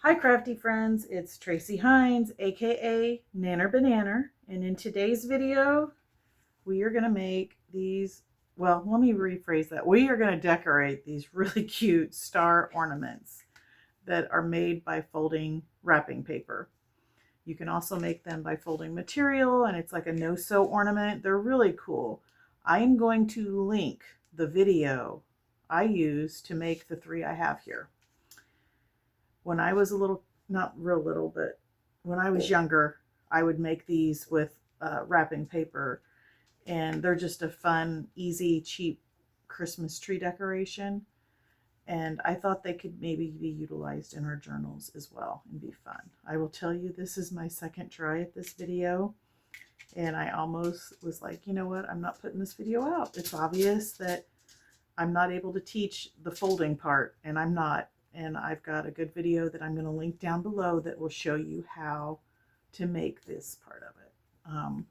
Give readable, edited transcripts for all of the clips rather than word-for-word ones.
Hi crafty friends, it's Tracy Hines, aka Nanner Banana, and in today's video we are going to make these, well, let me rephrase that. We are going to decorate these really cute star ornaments that are made by folding wrapping paper. You can also make them by folding material, and it's like a no-sew ornament. They're really cool. I am going to link the video I used to make the three I have here. When I was a little, not real little, but when I was younger, I would make these with wrapping paper, and they're just a fun, easy, cheap Christmas tree decoration. And I thought they could maybe be utilized in our journals as well and be fun. I will tell you, this is my second try at this video, and I almost was like, you know what, I'm not putting this video out. It's obvious that I'm not able to teach the folding part, and I'm not. And I've got a good video that I'm going to link down below that will show you how to make this part of it.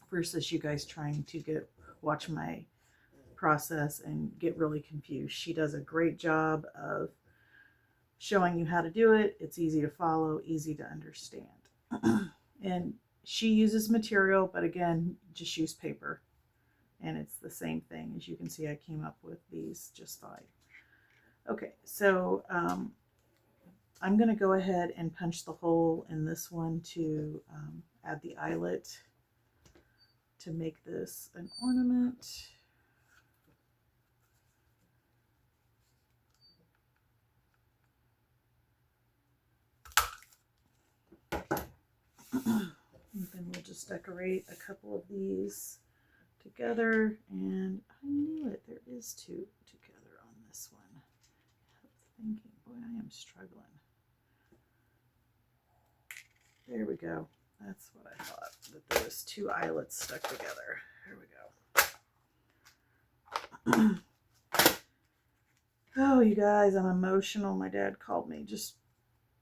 Versus you guys trying to watch my process and get really confused. She does a great job of showing you how to do it. It's easy to follow, easy to understand. And she uses material, but again, just use paper. And it's the same thing. As you can see, I came up with these just fine. Okay, so I'm going to go ahead and punch the hole in this one to add the eyelet to make this an ornament. And then we'll just decorate a couple of these together. And I knew it, there is two together on this one. Thinking, boy, I am struggling. There we go. That's what I thought, that there was two eyelets stuck together. There we go. Oh, you guys, I'm emotional. My dad called me.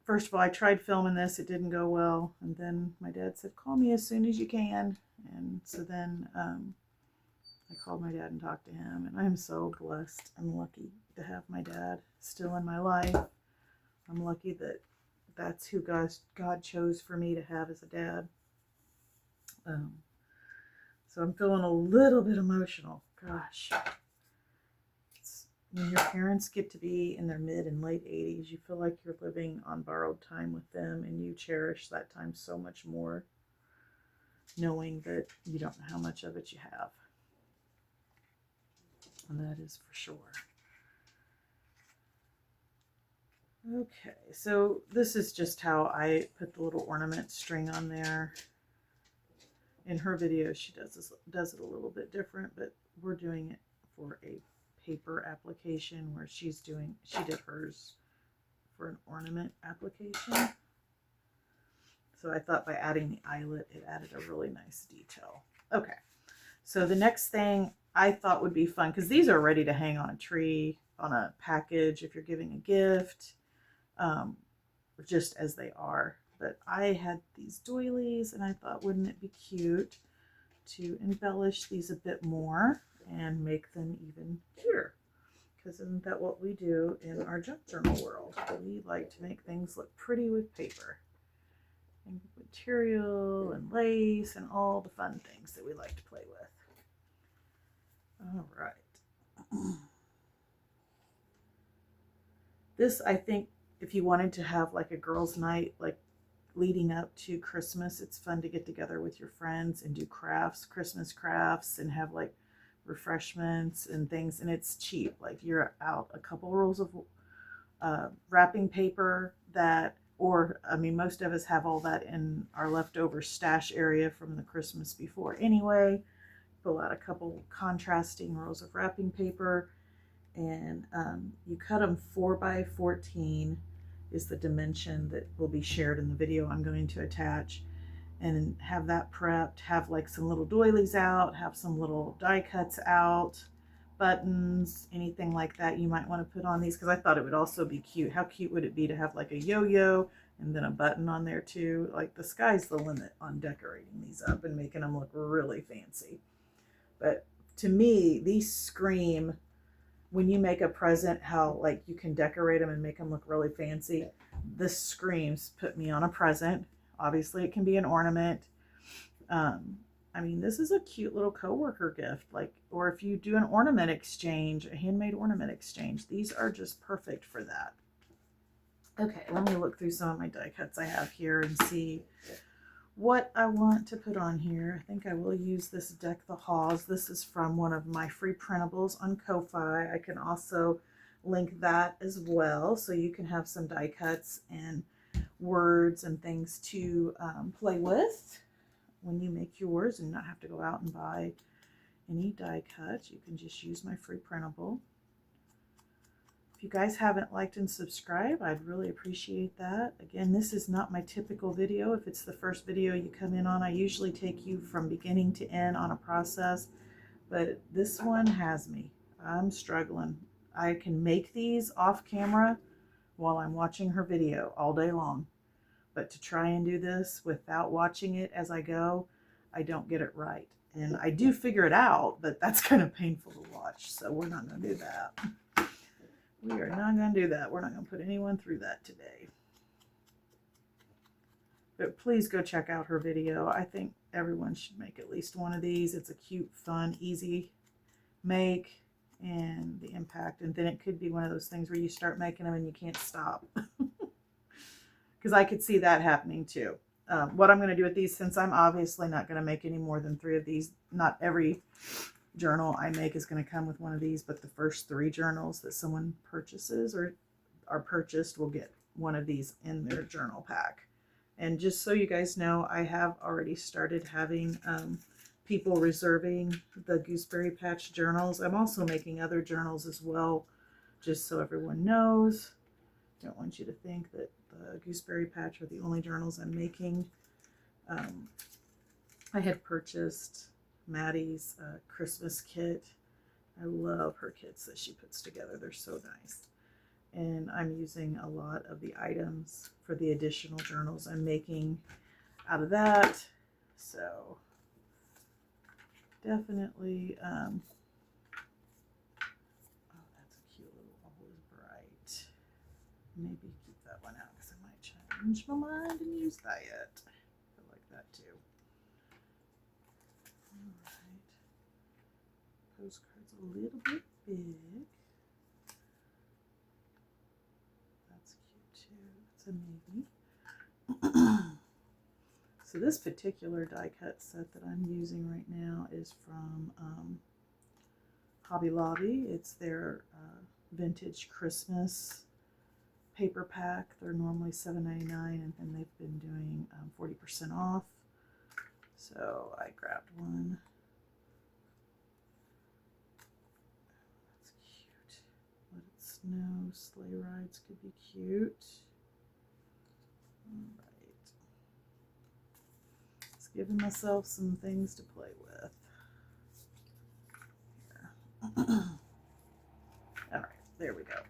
First of all, I tried filming this. It didn't go well. And then my dad said, call me as soon as you can. And so then I called my dad and talked to him, and I'm so blessed. I'm lucky to have my dad still in my life. I'm lucky that that's who God chose for me to have as a dad. So I'm feeling a little bit emotional. Gosh. When your parents get to be in their mid and late 80s, you feel like you're living on borrowed time with them, and you cherish that time so much more, knowing that you don't know how much of it you have. And that is for sure. Okay, so this is just how I put the little ornament string on there. In her video, she does it a little bit different, but we're doing it for a paper application where she did hers for an ornament application. So I thought by adding the eyelet, it added a really nice detail. Okay, so the next thing I thought would be fun, because these are ready to hang on a tree, on a package if you're giving a gift, just as they are. But I had these doilies, and I thought, wouldn't it be cute to embellish these a bit more and make them even cuter? Because isn't that what we do in our junk journal world? We like to make things look pretty with paper and material and lace and all the fun things that we like to play with. All right. This, I think, if you wanted to have like a girls' night, like leading up to Christmas, it's fun to get together with your friends and do crafts, Christmas crafts, and have like refreshments and things. And it's cheap. Like you're out a couple rolls of wrapping paper most of us have all that in our leftover stash area from the Christmas before anyway. Pull out a couple contrasting rolls of wrapping paper, and you cut them 4x14 is the dimension that will be shared in the video I'm going to attach, and have that prepped, have like some little doilies out, have some little die cuts out, buttons, anything like that you might want to put on these, because I thought it would also be cute. How cute would it be to have like a yo-yo and then a button on there too? Like, the sky's the limit on decorating these up and making them look really fancy. But to me, these scream when you make a present, how like you can decorate them and make them look really fancy. This screams put me on a present. Obviously it can be an ornament. I mean, this is a cute little coworker gift, like, or if you do an ornament exchange, a handmade ornament exchange, these are just perfect for that. Okay, let me look through some of my die cuts I have here and see what I want to put on here. I think I will use this Deck the Halls. This is from one of my free printables on Ko-Fi. I can also link that as well, so you can have some die cuts and words and things to play with when you make yours and not have to go out and buy any die cuts. You can just use my free printable. If you guys haven't liked and subscribed, I'd really appreciate that. Again, this is not my typical video. If it's the first video you come in on, I usually take you from beginning to end on a process, but this one has me. I'm struggling. I can make these off camera while I'm watching her video all day long, but to try and do this without watching it as I go, I don't get it right. And I do figure it out, but that's kind of painful to watch, so we're not going to do that. We are not going to do that. We're not going to put anyone through that today. But please go check out her video. I think everyone should make at least one of these. It's a cute, fun, easy make, and the impact. And then it could be one of those things where you start making them and you can't stop. Because I could see that happening too. What I'm going to do with these, since I'm obviously not going to make any more than 3 of these, not every journal I make is going to come with one of these, but the first 3 journals that someone purchases or are purchased will get one of these in their journal pack. And just so you guys know, I have already started having people reserving the Gooseberry Patch journals. I'm also making other journals as well, just so everyone knows. Don't want you to think that the Gooseberry Patch are the only journals I'm making. I had purchased Maddie's Christmas kit. I love her kits that she puts together. They're so nice. And I'm using a lot of the items for the additional journals I'm making out of that. So definitely, oh, that's a cute little always bright. Maybe keep that one out because I might change my mind and use that yet. I like that too. Postcard's a little bit big. That's cute too. That's a maybe. So this particular die cut set that I'm using right now is from Hobby Lobby. It's their vintage Christmas paper pack. They're normally $7.99, and then they've been doing 40% off. So I grabbed one. Let it snow, sleigh rides could be cute. All right. Just giving myself some things to play with. Here. All right, there we go.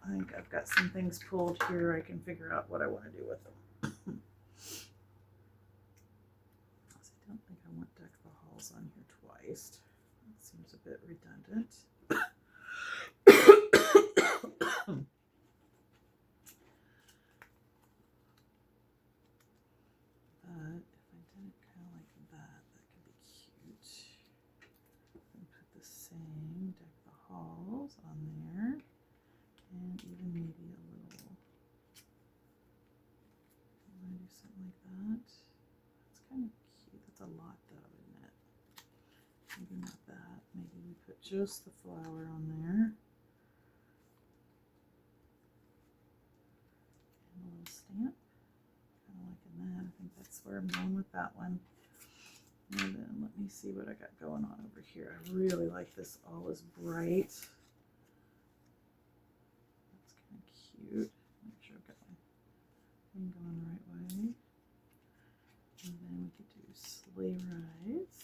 I think I've got some things pulled here. I can figure out what I want to do with them. I don't think I want Deck the Halls on here twice. That seems a bit redundant. On there, and even maybe a little, I want to do something like that. That's kind of cute. That's a lot though, isn't it? Maybe not that. Maybe we put just the flower on there. And a little stamp. Kind of liking that. I think that's where I'm going with that one. And then let me see what I got going on over here. I really like this all is bright. That's kind of cute. Make sure I've got my thing going the right way. And then we could do sleigh rides.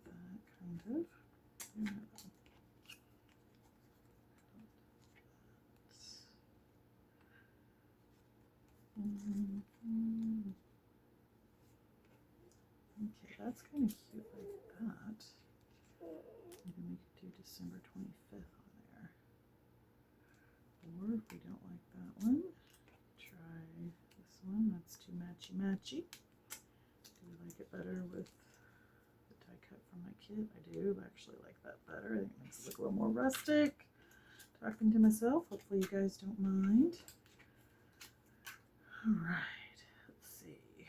Like that, kind of. Okay, that's kind of cute like that. Maybe we could do December 25th on there. Or if we don't like that one, try this one. That's too matchy-matchy. Do you like it better with the die cut from my kit? I do actually like that better. I think it makes it look a little more rustic. Talking to myself. Hopefully you guys don't mind. Alright, let's see.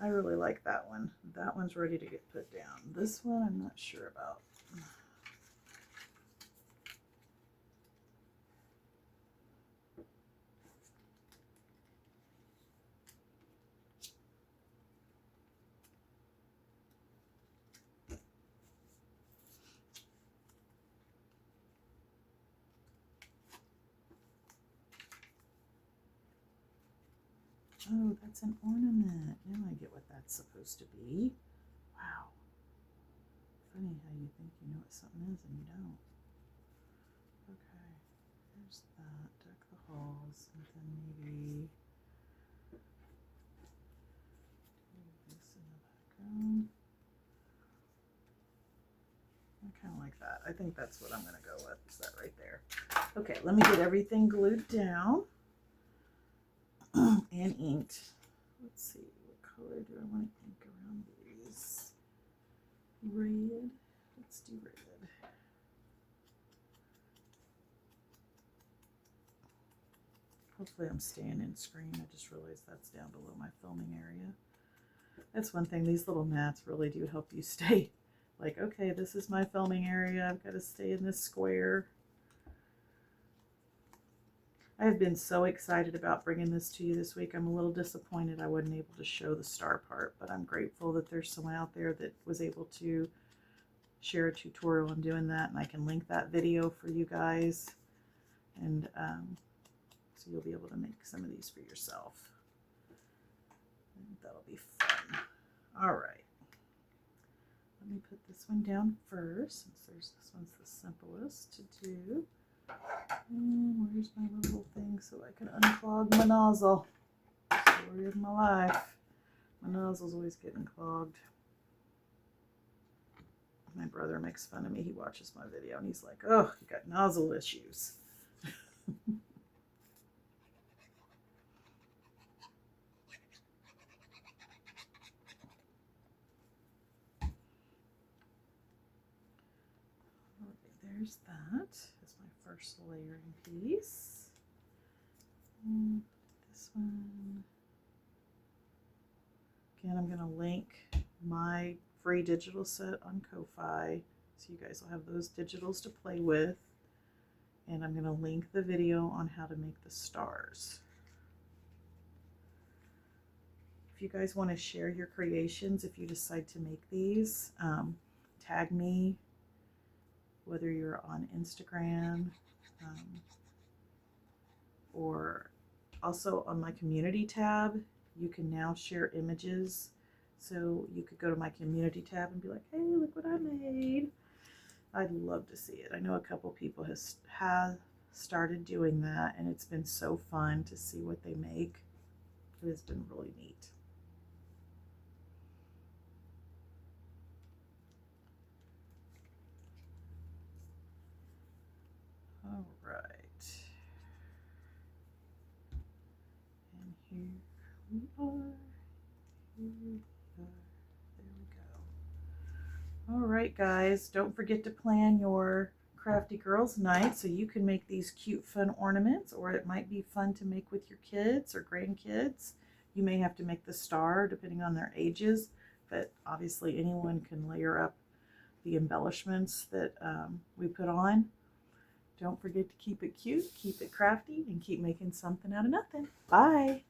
I really like that one. That one's ready to get put down. This one I'm not sure about. Oh, that's an ornament. Now I get what that's supposed to be. Wow. Funny how you think you know what something is and you don't. Okay, there's that. Deck the halls, and then maybe do this in the background. I kind of like that. I think that's what I'm going to go with. Is that right there? Okay, let me get everything glued down. And inked. Let's see, what color do I want to ink around these? Red. Let's do red. Hopefully I'm staying in screen. I just realized that's down below my filming area. That's one thing, these little mats really do help you stay like, okay, this is my filming area. I've got to stay in this square. I have been so excited about bringing this to you this week. I'm a little disappointed I wasn't able to show the star part, but I'm grateful that there's someone out there that was able to share a tutorial on doing that, and I can link that video for you guys, and so you'll be able to make some of these for yourself. And that'll be fun. All right. Let me put this one down first, since this one's the simplest to do. And where's my little thing so I can unclog my nozzle? Story of my life. My nozzle's always getting clogged. My brother makes fun of me. He watches my video and he's like, oh, you got nozzle issues. There's that. That's my first layering piece. And this one. Again, I'm going to link my free digital set on Ko-Fi, so you guys will have those digitals to play with. And I'm going to link the video on how to make the stars. If you guys want to share your creations, if you decide to make these, tag me, whether you're on Instagram or also on my community tab. You can now share images. So you could go to my community tab and be like, hey, look what I made. I'd love to see it. I know a couple people have started doing that, and it's been so fun to see what they make. It has been really neat. All right. And here we are. Here we are. There we go. All right, guys. Don't forget to plan your Crafty Girls Night so you can make these cute, fun ornaments, or it might be fun to make with your kids or grandkids. You may have to make the star depending on their ages, but obviously anyone can layer up the embellishments that we put on. Don't forget to keep it cute, keep it crafty, and keep making something out of nothing. Bye.